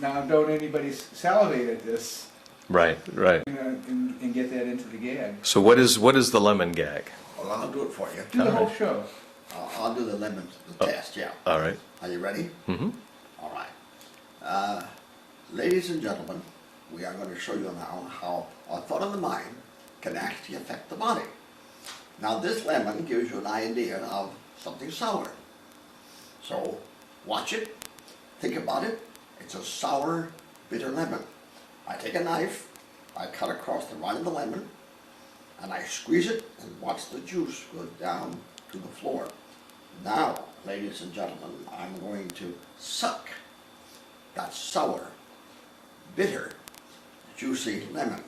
Now, don't anybody salivate at this, Right, right. you know, and get that into the gag. So what is the lemon gag? Well, I'll do it for you. Do the whole Alright. show. I'll do the lemon test, yeah. All right. Are you ready? Mm-hmm. All right. Ladies and gentlemen, we are going to show you now how a thought of the mind can actually affect the body. Now this lemon gives you an idea of something sour. So watch it, think about it. It's a sour, bitter lemon. I take a knife, I cut across the rind of the lemon, and I squeeze it and watch the juice go down to the floor. Now, ladies and gentlemen, I'm going to suck that sour, bitter, juicy lemon.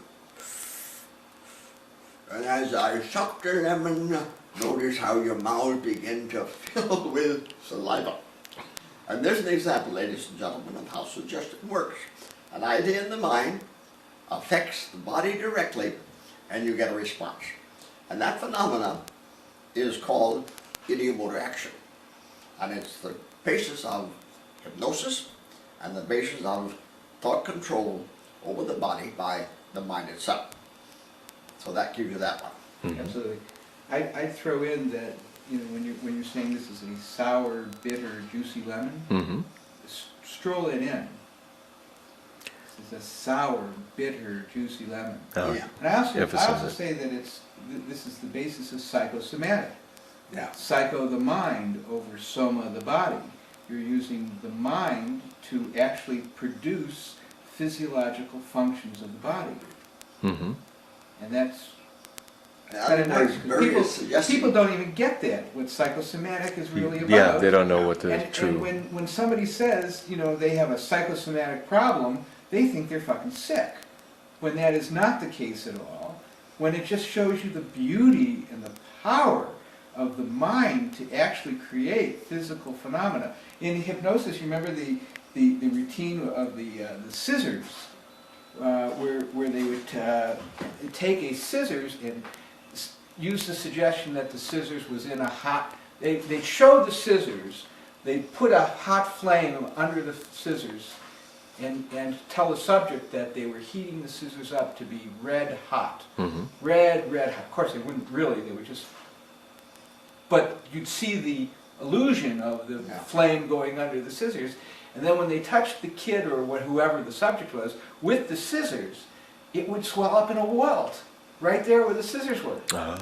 And as I suck the lemon, notice how your mouth begins to fill with saliva. And there's an example, ladies and gentlemen, of how suggestion works. An idea in the mind affects the body directly, and you get a response. And that phenomenon is called ideomotor action. And it's the basis of hypnosis and the basis of thought control over the body by the mind itself. So that gives you that one. Mm-hmm. Absolutely. I'd throw in that, you know, when you're saying this is a sour, bitter, juicy lemon, Mm-hmm. stroll it in. This is a sour, bitter, juicy lemon. Oh, Yeah. And I also Emphasize it. say that this is the basis of psychosomatic. Yeah. Psycho the mind over soma the body. You're using the mind to actually produce physiological functions of the body. Mm-hmm. And that's In kind other of words, nice. very People, suggestive. people don't even get that, what psychosomatic is really about. Yeah, they don't know what the And true. when somebody says, you know, they have a psychosomatic problem, they think they're fucking sick. When that is not the case at all. When it just shows you the beauty and the power of the mind to actually create physical phenomena. In hypnosis, you remember the routine of the scissors, where they would take a scissors and use the suggestion that the scissors was in a hot, they showed the scissors, they put a hot flame under the scissors and tell the subject that they were heating the scissors up to be red hot. Mm-hmm. Red hot. Of course they wouldn't really, they would just, but you'd see the illusion of the Yeah. flame going under the scissors, and then when they touched the kid or whoever the subject was with the scissors, it would swell up in a welt, right there where the scissors were. Oh.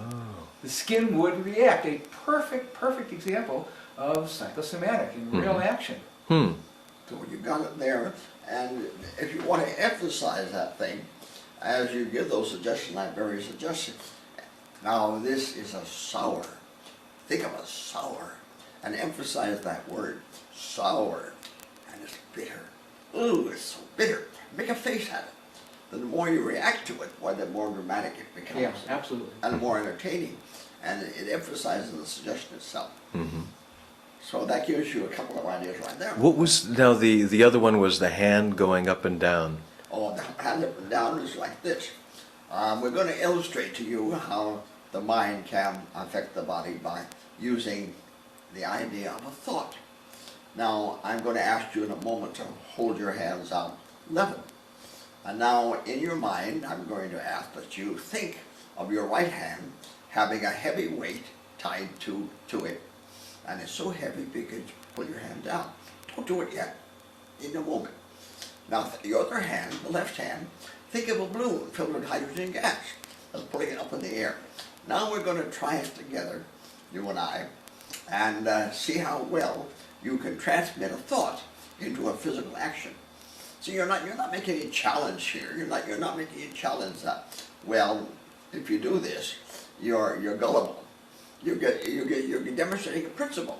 The skin would react. A perfect example of psychosomatic in real action. Hmm. So you got it there, and if you want to emphasize that thing, as you give those suggestions, I'm very suggestive. Now this is a sour. Think of a sour, and emphasize that word, sour, and it's bitter. Ooh, it's so bitter. Make a face at it. The more you react to it, why the more dramatic it becomes. Yeah, absolutely. And more entertaining, and it emphasizes the suggestion itself. Mm-hmm. So that gives you a couple of ideas right there. What was now the other one was the hand going up and down. Oh, the hand up and down is like this. We're going to illustrate to you how the mind can affect the body by using the idea of a thought. Now, I'm going to ask you in a moment to hold your hands out level. And now, in your mind, I'm going to ask that you think of your right hand having a heavy weight tied to it. And it's so heavy because you pull your hand down. Don't do it yet. In a moment. Now, the other hand, the left hand, think of a balloon filled with hydrogen gas. That's putting it up in the air. Now we're going to try it together, you and I, and see how well you can transmit a thought into a physical action. So you're not making a challenge here. You're not making a challenge that, well, if you do this, you're gullible. You're demonstrating a principle,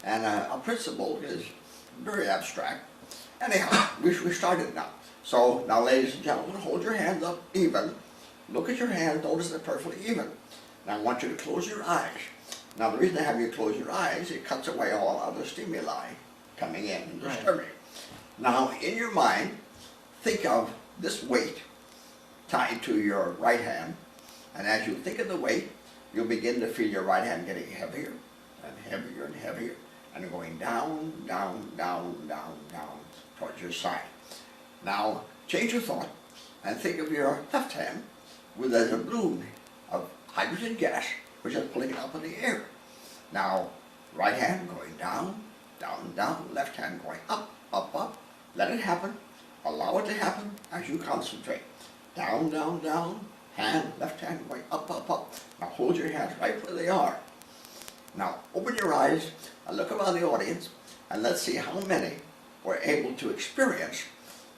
and a principle is very abstract. Anyhow, we started now. So now, ladies and gentlemen, hold your hands up even. Look at your hands. Notice they're perfectly even. Now I want you to close your eyes. Now the reason I have you close your eyes, it cuts away all other stimuli coming in and disturbing. Now in your mind, think of this weight tied to your right hand, and as you think of the weight, you'll begin to feel your right hand getting heavier and heavier and heavier, and going down, down, down, down, down towards your side. Now, change your thought and think of your left hand with a balloon of hydrogen gas, which is pulling it up in the air. Now, right hand going down, down, down, left hand going up, up, up. Let it happen. Allow it to happen as you concentrate. Down, down, down, hand, left hand going up, up, up. Now hold your hands right where they are. Now open your eyes and look around the audience and let's see how many were able to experience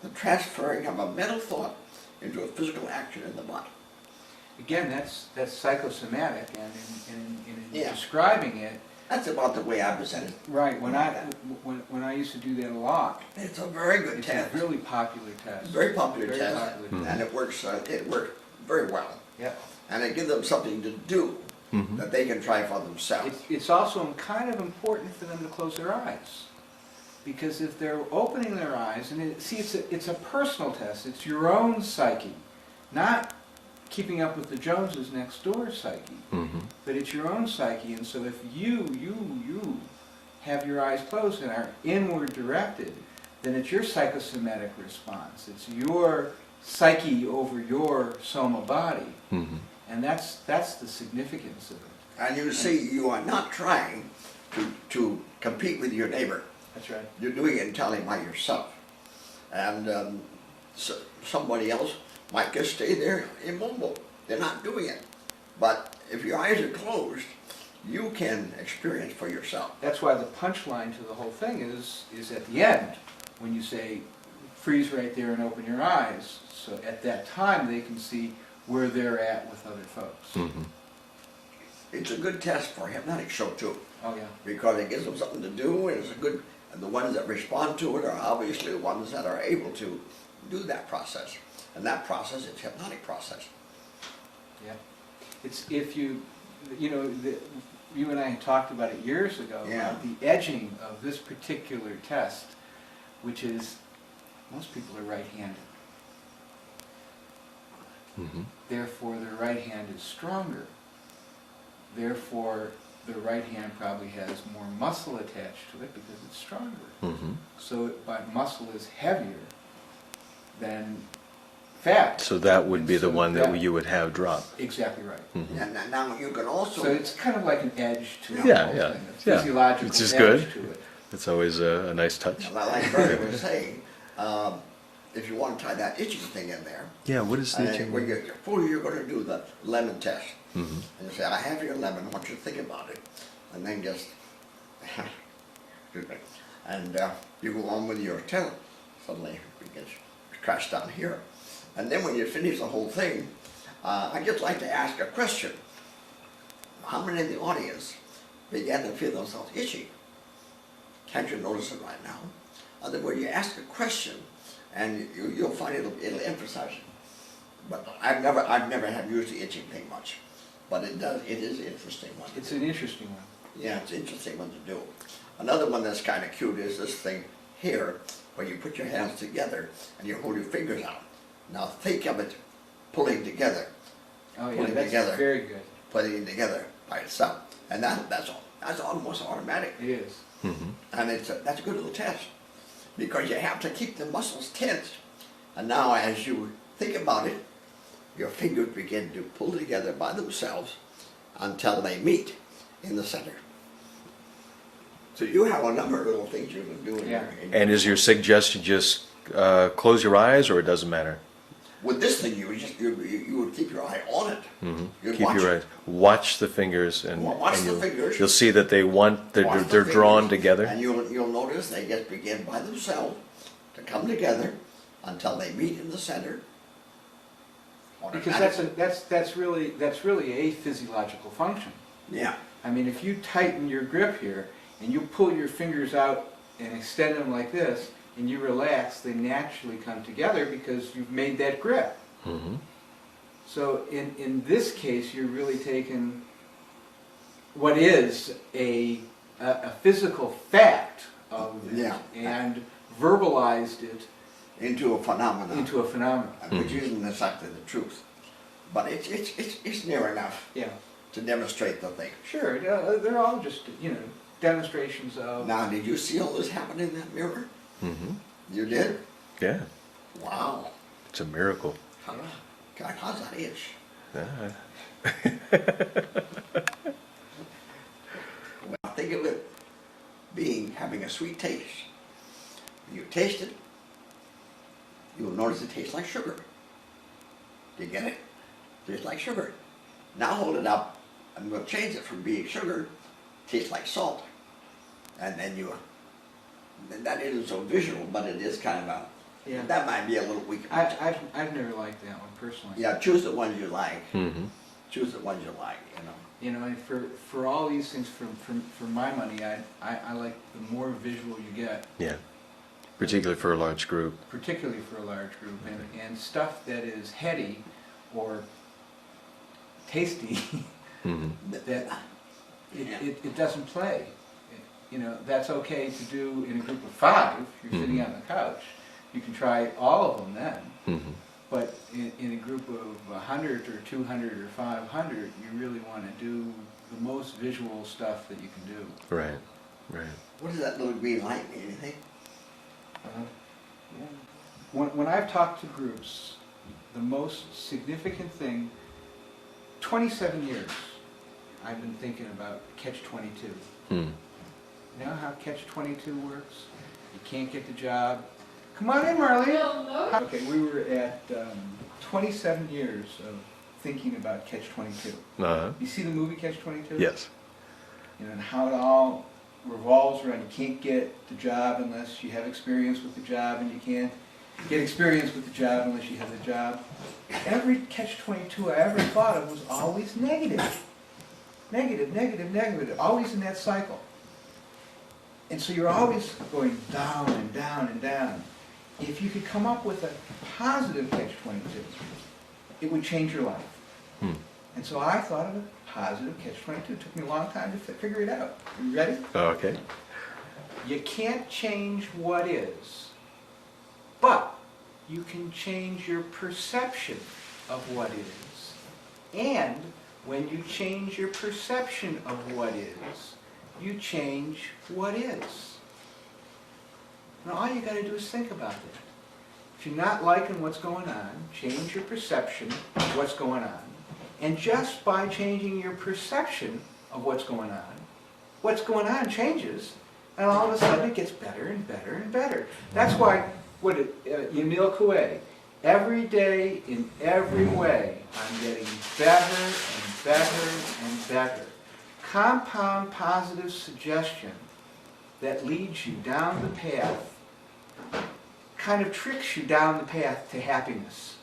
the transferring of a mental thought into a physical action in the body. Again, that's psychosomatic, and in Yeah. describing it, That's about the way I present it. right, when I used to do that a lot, It's a very good it's test. a really popular test. Very popular Very test. popular test. And it works very well. Yeah. And it gives them something to do that they can try for themselves. It's also kind of important for them to close their eyes. Because if they're opening their eyes, and it's a personal test, it's your own psyche, not keeping up with the Joneses next door psyche, but it's your own psyche. And so if you have your eyes closed and are inward directed, then it's your psychosomatic response. It's your psyche over your soma body. And that's the significance of it. And you see, you are not trying to compete with your neighbor. That's right. You're doing it entirely by yourself. And somebody else might just stay there immobile. They're not doing it. But if your eyes are closed, you can experience for yourself. That's why the punchline to the whole thing is at the end, when you say, freeze right there and open your eyes. So at that time, they can see where they're at with other folks. It's a good test for a hypnotic show too, Oh, yeah. because it gives them something to do, and it's a good, and the ones that respond to it are obviously the ones that are able to do that process. And that process is hypnotic process. Yeah. It's if you and I had talked about it years ago, Yeah. about the edging of this particular test, which is, most people are right-handed. Therefore, their right hand is stronger. Therefore, their right hand probably has more muscle attached to it because it's stronger. So, but muscle is heavier than fat. So that would And be the so one that you would have drop. Exactly right. And now you can also... So it's kind of like an edge to the Yeah, whole yeah, thing, a yeah. physiological Which is edge good. to it. It's always a nice touch. Like Bernie was saying, if you want to try that itching thing in there, Yeah, what is the when before you're going to do the lemon test, and you say, I have your lemon, I want you to think about it, and then just, excuse me, and you go on with your tail, suddenly it gets crashed down here. And then when you finish the whole thing, I'd just like to ask a question. How many in the audience began to feel themselves itchy? Can't you notice it right now? Other words, you ask a question, and you'll find it'll emphasize it. But I've never have used the itching thing much, but it is an interesting one. It's an interesting one. Yeah, it's an interesting one to do. Another one that's kind of cute is this thing here, where you put your hands together and you hold your fingers out. Now think of it pulling together, Oh yeah, Putting that's together. very good. putting it together by itself, and that's almost automatic. It is. And that's a good little test, because you have to keep the muscles tense. And now as you think about it, your fingers begin to pull together by themselves until they meet in the center. So you have a number of little things you can do in Yeah. your And is your suggestion just close your eyes, or it doesn't matter? with this thing, you would keep your eye on it. You'd Keep watch your it. eyes. Watch the fingers, and, Watch and the you'll, fingers. you'll see that Watch the they're drawn fingers, together. And you'll notice they just begin by themselves to come together until they meet in the center. Because that's really a physiological function. Yeah. I mean, if you tighten your grip here and you pull your fingers out and extend them like this, and you relax, they naturally come together because you've made that grip. So in this case, you're really taking what is a physical fact of it Yeah. and verbalized it Into a phenomenon. into a phenomenon. Which isn't exactly the truth. But it's near enough Yeah, to demonstrate the thing. sure. They're all just demonstrations of. Now, did you see all this happen in that mirror? You did? Yeah. Wow. It's a miracle. God, how's that itch? Yeah. Well, think of it having a sweet taste. When you taste it, you'll notice it tastes like sugar. Do you get it? Tastes like sugar. Now hold it up. I'm going to change it from being sugar, tastes like salt. And then that isn't so visual, but it is kind of a, Yeah. that might be a little weak. I've never liked that one personally. Yeah, choose the ones you like. Mm-hmm. Choose the ones you like, you know. You know, and for all these things, for my money, I like the more visual you get, Yeah. Particularly for a large group. particularly for a large group, and stuff that is heady or tasty, Mm-hmm. that it doesn't play. You know, that's okay to do in a group of 5. You're sitting on the couch. You can try all of them then. Mm-hmm. But in a group of 100 or 200 or 500, you really want to do the most visual stuff that you can do. Right. Right. What does that little green light mean, anything? Yeah. When I've talked to groups, the most significant thing, 27 years, I've been thinking about Catch-22. Hmm. You know how Catch-22 works? You can't get the job. Come on in, Marlene. Okay, we were at 27 years of thinking about Catch-22. Uh-huh. You see the movie Catch-22? Yes. You know, and how it all revolves around you can't get the job unless you have experience with the job, and you can't get experience with the job unless you have the job. Every Catch-22 I ever thought of was always negative. Negative, negative, negative, always in that cycle. And so you're always going down and down and down. If you could come up with a positive Catch-22, it would change your life. Hmm. And so I thought of a positive Catch-22. It took me a long time to figure it out. You ready? Okay. You can't change what is, but you can change your perception of what is. And when you change your perception of what is, you change what is. Now all you got to do is think about that. If you're not liking what's going on, change your perception of what's going on. And just by changing your perception of what's going on changes, and all of a sudden it gets better and better and better. That's why, Emile Coué, every day in every way, I'm getting better and better and better. Compound positive suggestion that leads you down the path, kind of tricks you down the path to happiness,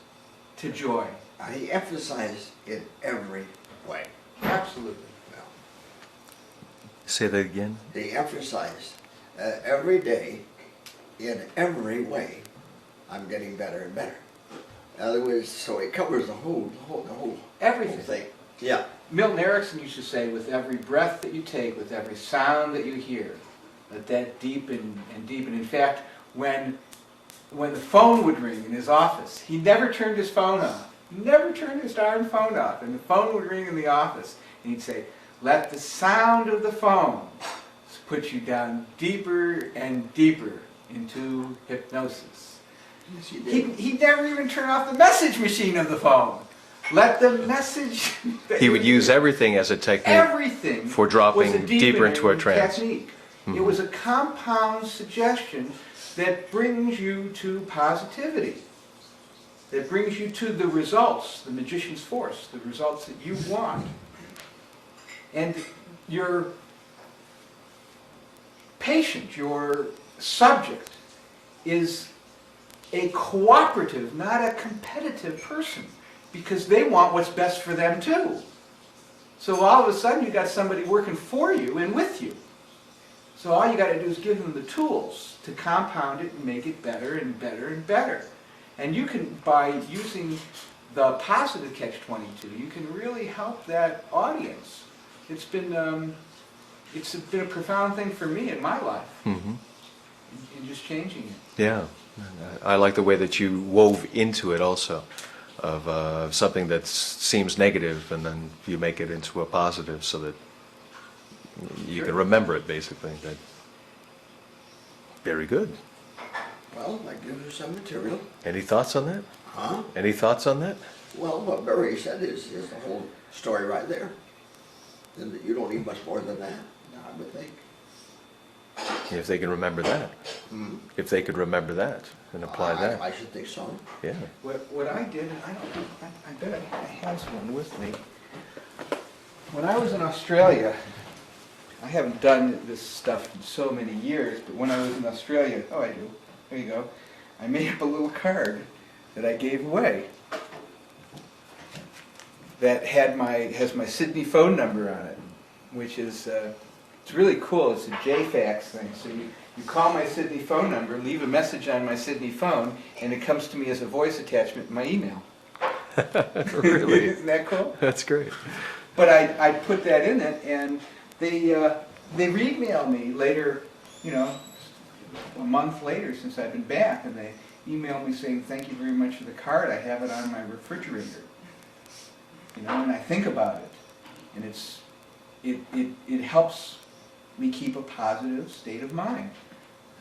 to joy. I emphasize in every way. Absolutely. Well, Say that again. they emphasize every day, in every way, I'm getting better and better. In other words, so it covers the whole Everything. thing. Yeah. Milton Erickson used to say, with every breath that you take, with every sound that you hear, let that deepen and deepen. In fact, when the phone would ring in his office, he never turned his phone off. He never turned his darn phone off. And the phone would ring in the office, and he'd say, let the sound of the phone put you down deeper and deeper into hypnosis. Yes, you did. He'd never even turn off the message machine of the phone. Let the message... He would use everything as a technique. Everything for dropping was a deeper into a deepening trance. technique. Mhm. It was a compound suggestion that brings you to positivity, that brings you to the results, the magician's force, the results that you want. And your patient, your subject, is a cooperative, not a competitive person, because they want what's best for them too. So all of a sudden you got somebody working for you and with you. So all you got to do is give them the tools to compound it and make it better and better and better. And you can, by using the positive Catch-22, you can really help that audience. It's been a profound thing for me in my life, Mm-hmm. in just changing it. Yeah. I like the way that you wove into it also, of something that seems negative, and then you make it into a positive so that you Sure. can remember it, basically. Very good. Well, I give you some material. Any thoughts on that? Huh? Any thoughts on that? Well, what Barry said is the whole story right there. And you don't need much more than that, I would think. If they can remember that. Hmm. If they could remember that and apply that. I should think so. Yeah. What I did, and I bet I have one with me. When I was in Australia, I haven't done this stuff in so many years, but when I was in Australia, oh I do, there you go, I made up a little card that I gave away that has my Sydney phone number on it, which is, it's really cool, it's a JFax thing, so you call my Sydney phone number, leave a message on my Sydney phone, and it comes to me as a voice attachment in my email. Really? Isn't that cool? That's great. But I put that in it, and they re-email me later, you know, a month later since I've been back, and they email me saying, thank you very much for the card, I have it on my refrigerator. You know, and I think about it, and it helps me keep a positive state of mind,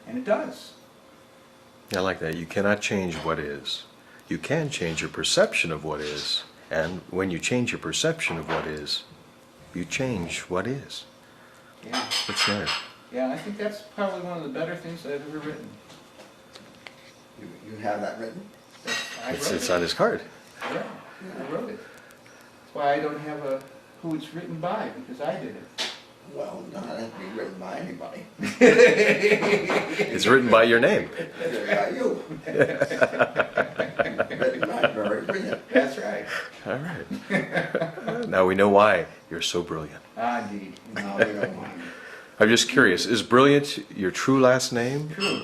and it does. I like that. You cannot change what is. You can change your perception of what is, and when you change your perception of what is, you change what is. Yeah. It's there. Yeah, I think that's probably one of the better things I've ever written. You have that written? It's on his card. Yeah, I wrote it. That's why I don't have who it's written by, because I did it. Well, no, it hasn't been written by anybody. It's written by your name. Written by you. Written by Barry Brilliant. That's right. All right. Now we know why you're so brilliant. Ah, indeed. No, we don't mind. I'm just curious, is brilliant your true last name? True.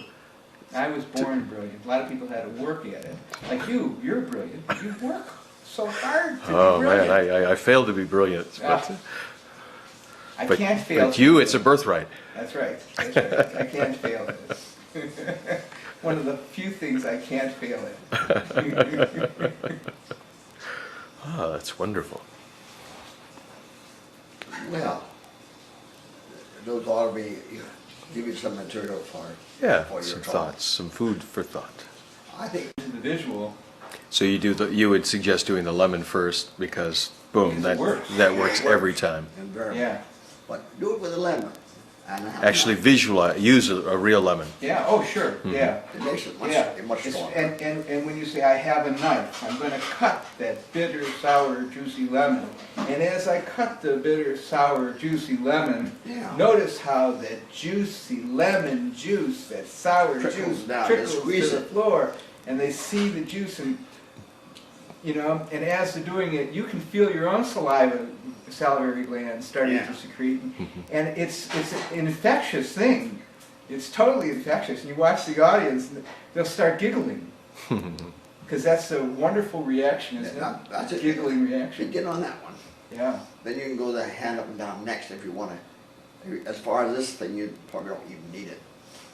I was born brilliant. A lot of people had to work at it. Like you're brilliant, but you work so hard to be Oh brilliant. man, I failed to be brilliant. I can't fail. But you, it's a birthright. That's right. That's right. I can't fail at this. One of the few things I can't fail at. Oh, that's wonderful. Well, those ought to be, give you some material for Yeah, for your some talk. thoughts, some food for thought. I think, The visual. So you would suggest doing the lemon first because boom, Because it works. that works every time. and very, Yeah. but do it with a lemon. And have Actually, that. visualize, use a real lemon. Yeah. Oh, sure. Yeah. It makes it much, Yeah. much It's- stronger. and when you say I have a knife, I'm going to cut that bitter, sour, juicy lemon. And as I cut the bitter, sour, juicy lemon, Yeah. notice how that juicy lemon juice, that sour Trickles juice, down, trickles you to squeeze the it. floor. And they see the juice, and you know, and as they're doing it, you can feel your own salivary glands starting Yeah. to secrete, and it's an infectious thing. It's totally infectious. And you watch the audience, and they'll start giggling because that's a wonderful reaction, isn't it? That's it. Giggling reaction. Begin on that one. Yeah. Then you can go the hand up and down next if you want to. As far as this thing, you probably don't even need it.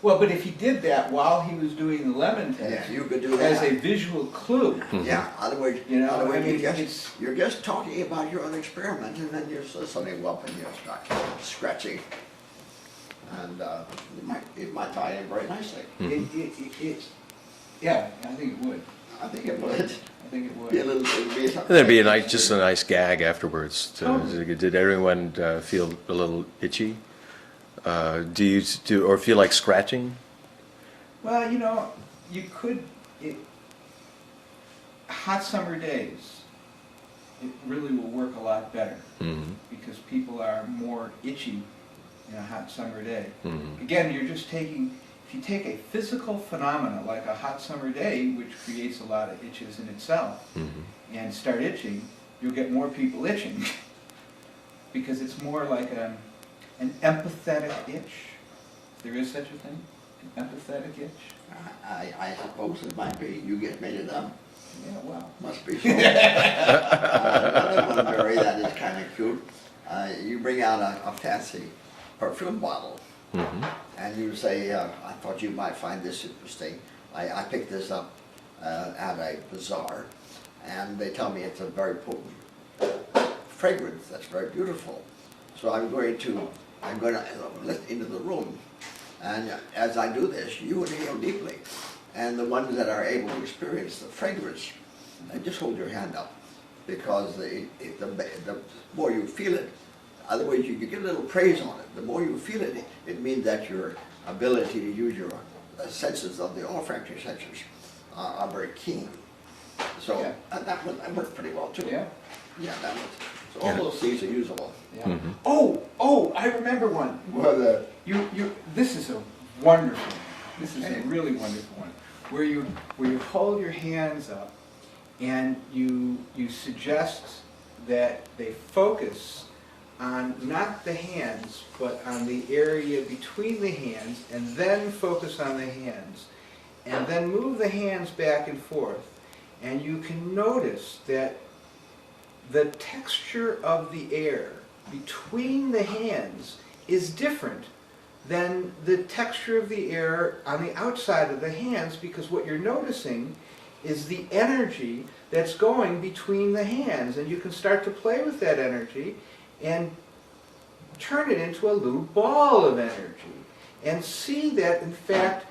Well, but if he did that while he was doing the lemon test, Yeah, you could do as that. a visual clue. Yeah, otherwise, You know, otherwise I mean, you're just talking about your own experiment, and then you're suddenly up and you start scratching, and it might tie in very nicely. Yeah, I think it would. I think it would I think it would. be a little. It'd be And there'd be just a nice gag afterwards. Oh. Did everyone feel a little itchy? Do you or feel like scratching? Well, you know, you could, hot summer days, it really will work a lot better Mm-hmm. because people are more itchy in a hot summer day. Mm-hmm. Again, you're just taking, if you take a physical phenomena like a hot summer day, which creates a lot of itches in itself, Mm-hmm. and start itching, you'll get more people itching because it's more like an empathetic itch. There is such a thing, an empathetic itch. I suppose it might be. You get made it up. Yeah, well. Must be so. Another one, Barry, that is kind of cute. You bring out a fancy perfume bottle, Mm-hmm. and you say, I thought you might find this interesting. I picked this up at a bazaar, and they tell me it's a very potent fragrance that's very beautiful. So I'm going to lift into the room, and as I do this, you inhale deeply, And the ones that are able to experience the fragrance, just hold your hand up, because the more you feel it, other words, you get a little praise on it. The more you feel it, it means that your ability to use your senses of the olfactory senses are very keen. So Yeah. that worked pretty well too. Yeah. Yeah, that was. So all those things are usable. Yeah. Mhm. Oh, I remember one. Well, This is a wonderful one. This is Okay. a really wonderful one. Where you hold your hands up and you suggest that they focus on not the hands, but on the area between the hands, and then focus on the hands. And then move the hands back and forth. And you can notice that the texture of the air between the hands is different than the texture of the air on the outside of the hands, because what you're noticing is the energy that's going between the hands, and you can start to play with that energy and turn it into a little ball of energy and see that, in fact,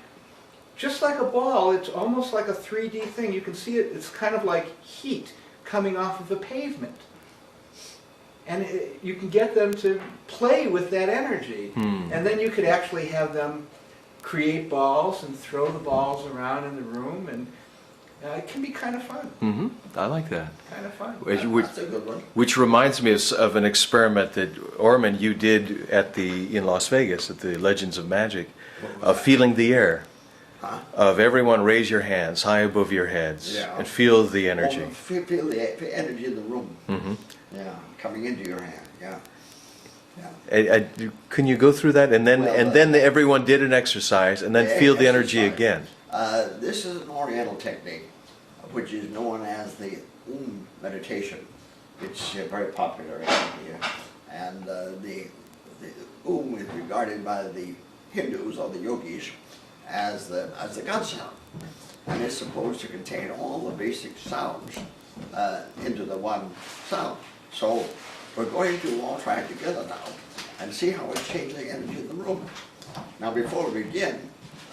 just like a ball, it's almost like a 3D thing. You can see it, it's kind of like heat coming off of the pavement. And you can get them to play with that energy. And then you could actually have them create balls and throw the balls around in the room, and it can be kind of fun. Mm-hmm. I like that. Kind of fun. that's a good one. Which reminds me of an experiment that Ormond, you did in Las Vegas at the Legends of Magic, of feeling the air. Huh? Of everyone raise your hands high above your heads Yeah. and feel the energy. Oh, feel the energy in the room. Mm-hmm. Yeah, coming into your hand. Yeah. Can you go through that, and then Well, then everyone did an exercise, and then feel the energy exercise. again. This is an Oriental technique, which is known as the meditation. It's very popular in India, and the is regarded by the Hindus or the yogis as the God sound, and it's supposed to contain all the basic sounds into the one sound. So we're going to all try it together now and see how it changes the energy in the room. Now, before we begin,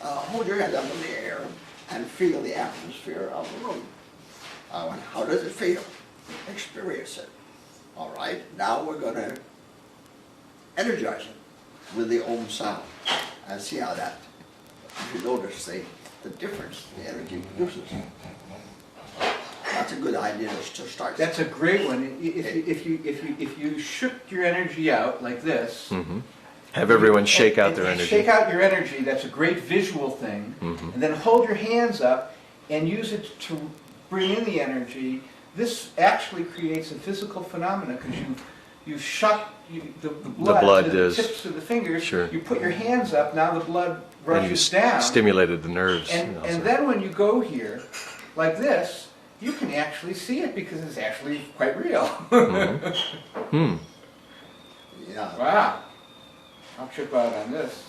hold your hand up in the air and feel the atmosphere of the room. And how does it feel? Experience it. All right, now we're going to energize it with the Om sound and see how that, if you notice the difference the energy produces. That's a good idea to start. That's a great one. If you shook your energy out like this, Mm-hmm. Have everyone shake out their and energy. Shake out your energy. That's a great visual thing. Mhm. And then hold your hands up and use it to bring in the energy. This actually creates a physical phenomenon, because you shut the blood to the is- tips of the fingers. Sure. You put your hands up. Now the blood And you rushes down. stimulated the nerves. And also. and then when you go here, like this, you can actually see it, because it's actually quite real. Hmm. Yeah. Wow. I'll trip out on this.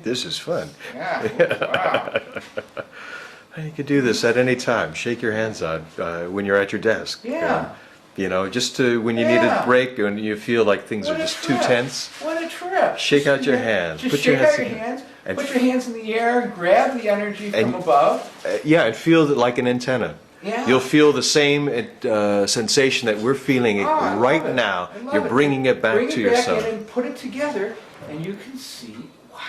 This is fun. Yeah. Wow. You could do this at any time. Shake your hands out when you're at your desk. Yeah. You know, just to when you need a Yeah. break and you feel like things What are a just too trip. tense. What a trip. Shake out your Yeah, hands. Just Put shake your hands out your together. hands. And Put your hands in the air and grab the energy from And- above. Yeah, and feel it like an antenna. Yeah. You'll feel the same sensation that we're feeling Oh, I love right it. now. I love You're bringing it back Bring to it back yourself. in and put it together, and you can see, wow.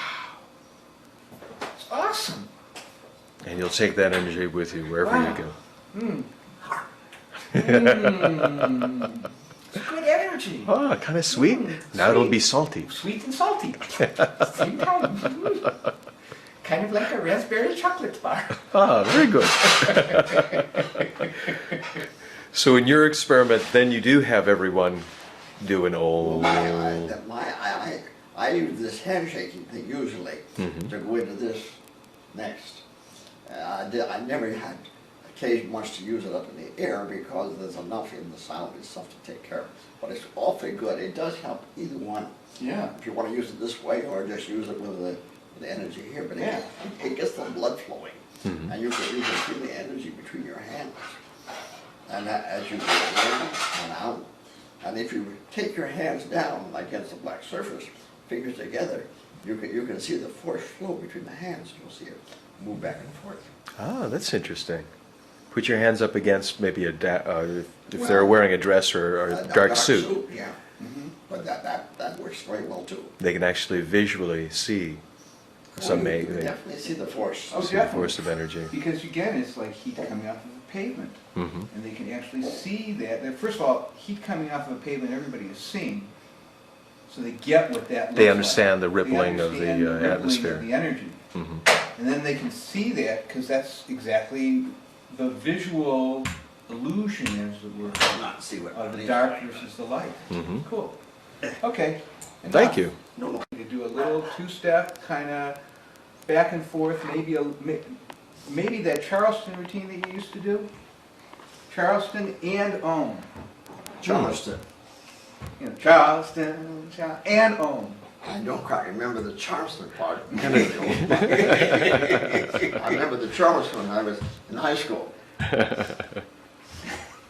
It's awesome. And you'll take that energy with you wherever Wow. you go. Mm. Mm. It's good energy. Oh, kind of sweet. Now it'll be salty. Sweet and salty. Same time. Mm. Kind of like a raspberry chocolate bar. Ah, very good. So in your experiment, then you do have everyone do an Well, old. I use this handshaking thing usually Mhm. to go into this next. I never had occasion much to use it up in the air, because there's enough in the sound and stuff to take care of. But it's awfully good. It does help either one. Yeah. If you want to use it this way or just use it with the energy here. But Yeah. it gets the blood flowing. Mhm. And you can feel the energy between your hands. And as you go in and out, and if you take your hands down against the black surface, fingers together, you can see the force flow between the hands. You'll see it move back and forth. Ah, that's interesting. Put your hands up against maybe if Well, they're wearing a dress or a dark suit. Yeah, but that works very well too. They can actually visually see some Well, you may can definitely see the force. Oh, see the definitely. force of energy. Because again, it's like heat coming off of a pavement. Hmm. And they can actually see that. First of all, heat coming off of a pavement, everybody is seeing. So they get what that looks They like. understand the rippling of understand the rippling atmosphere. of the energy. Hmm. And then they can see that because that's exactly the visual illusion, as it were, Not see what. of the dark versus the light. Hmm. Cool. Okay. Thank you. No, no. You do a little two-step kind of back and forth, maybe that Charleston routine that you used to do. Charleston and Ohm. Charleston. You know, Charleston, and Ohm. I don't quite remember the Charleston part. I remember the Charleston when I was in high school.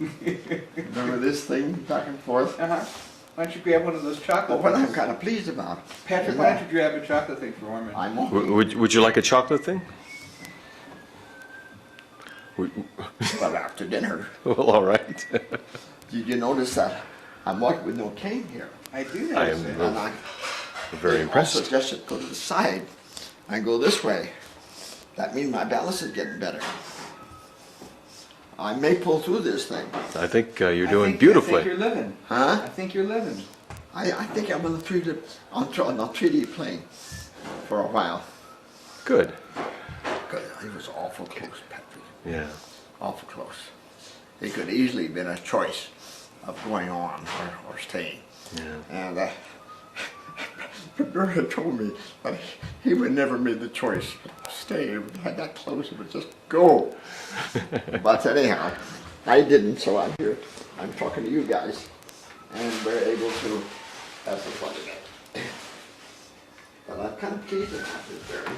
Remember this thing back and forth? Uh-huh. Why don't you grab one of those chocolate Well, what I'm things? kind of pleased about. Patrick, is why don't that you grab a chocolate thing for Ormond? I'm Would you like a chocolate thing? well, after dinner. Well, all right. Did you notice that I'm walking with no cane here? I do I notice am that. And I Very impressed. also just go to the side and go this way. That means my balance is getting better. I may pull through this thing. I think you're I doing think beautifully. you're living. Huh? I think you're living. I think I'm on the 3D plane for a while. Good. Good. It was awful close, Patrick. Yeah. Awful close. It could easily have been a choice of going on or staying. Yeah. And Bert had told me that he would never made the choice to stay. If it had that close, it would just go. But anyhow, I didn't, so I'm here. I'm talking to you guys, and we're able to have some fun today. But I'm kind of pleased about this, Barry,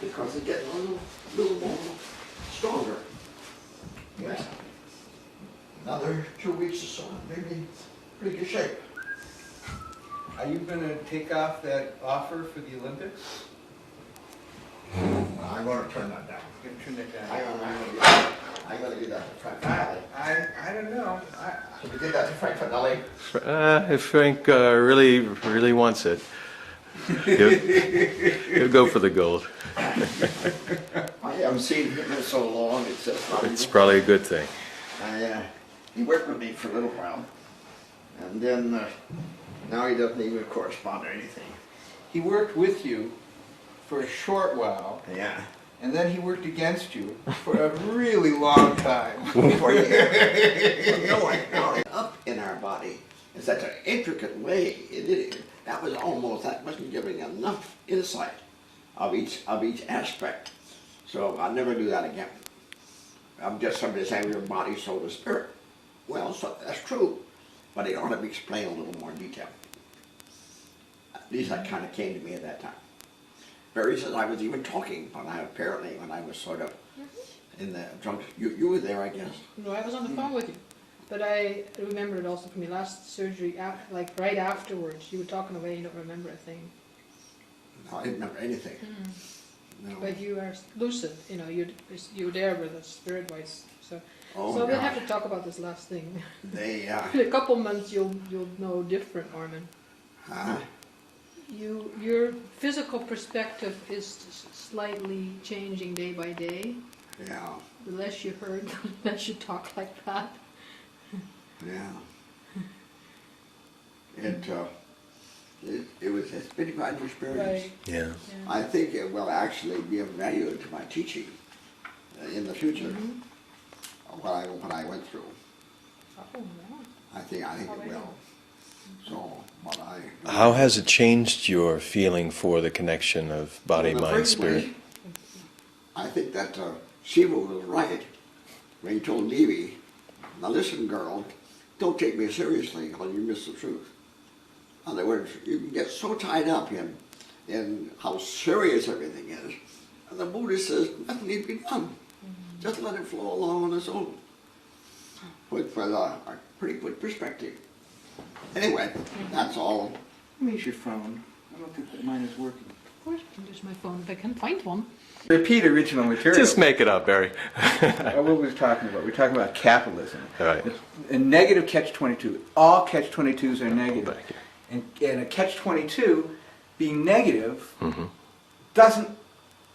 because it's getting a little more stronger. Yes. Another 2 weeks or so, maybe pretty good shape. Are you going to take off that offer for the Olympics? I'm going to turn that down. You're going to turn that down. I'm going to do that to Frank Finale. I don't know. Should we do that to Frank Finale? If Frank really wants it, he'll go for the gold. I haven't seen him in so long. It's probably a good thing. He worked with me for a little while, and then now he doesn't even correspond or anything. He worked with you for a short while, Yeah. and then he worked against you for a really long time. For years. No, up in our body in such an intricate way. That wasn't giving enough insight of each aspect. So I'll never do that again. I'm just somebody saying your body, soul, and spirit. Well, so that's true, but it ought to be explained in a little more detail. At least that kind of came to me at that time. Barry says I was even talking, but when I was sort of in the drunk. You were there, I guess. No, I was on the phone with you. But I remember it also from your last surgery, like right afterwards. You were talking away, you don't remember a thing. No, I didn't remember anything. No. But you are lucid, you were there with the spirit voice. So Oh, we'll gosh. have to talk about this last thing. They, In a couple months you'll know different, Ormond. huh? Your physical perspective is slightly changing day by day. Yeah, The less you heard, the less you talk like that. yeah. It's been quite an experience. Right. Yeah. Yeah. I think it will actually be of value to my teaching in the future. Mhm. What I went through. Oh, wow. I think Oh, it yeah. will. So, How has it changed your feeling for the connection of body, Well, in the mind, first spirit? place, I think that Shiva was right when he told Devi, now listen girl, don't take me seriously because you miss the truth. In other words, you can get so tied up in how serious everything is, and the Buddha says nothing needs to be done. Just let it flow along on its own. With a pretty good perspective. Anyway, that's all. Let me use your phone. I don't think that mine is working. Of course I can use my phone if I can find one. Repeat original material. Just make it up, Barry. What were we talking about? We're talking about capitalism. All right. A negative catch-22. All catch-22s are negative. Thank you. And a catch-22 being negative Mm-hmm. doesn't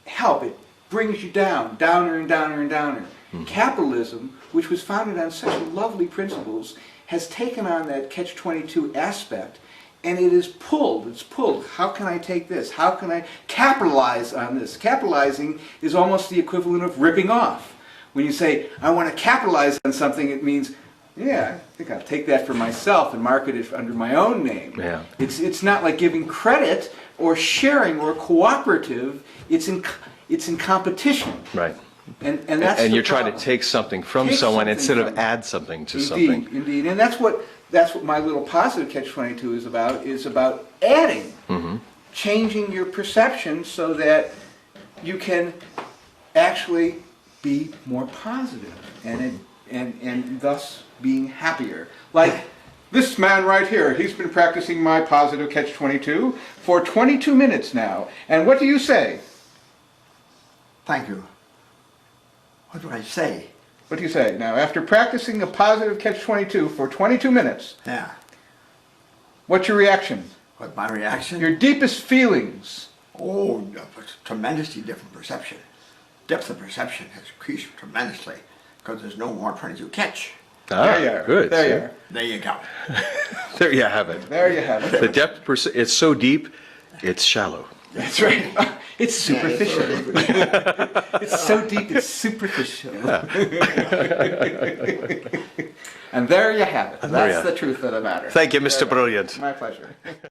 help. It brings you down, downer and downer and downer. Capitalism, which was founded on such lovely principles, has taken on that catch-22 aspect, and it is pulled. It's pulled. How can I take this? How can I capitalize on this? Capitalizing is almost the equivalent of ripping off. When you say, I want to capitalize on something, it means, yeah, I think I'll take that for myself and market it under my own name. Yeah. It's not like giving credit or sharing or cooperative. It's in competition. Right. And that's And the you're trying to problem. take something from Take someone something instead of from- add something to Indeed, something. indeed, and that's what my little positive catch-22 is about. Is about adding, Mm-hmm. changing your perception so that you can actually be more positive and thus being happier. Like this man right here, he's been practicing my positive catch-22 for 22 minutes now. And what do you say? Thank you. What do I say? What do you say? Now, after practicing a positive catch-22 for 22 minutes, Yeah. what's your reaction? What my reaction? Your deepest feelings? Oh, no, it's tremendously different perception. Depth of perception has increased tremendously because there's no more 22 catch. There you are. Good. There see? you are. There you go. There you have it. There you have it. The depth, it's so deep, it's shallow. That's right. It's superficial. It's so deep, it's superficial. And there you have it. There you That's are. the truth of the matter. Thank you, Mr. Brilliant. My pleasure.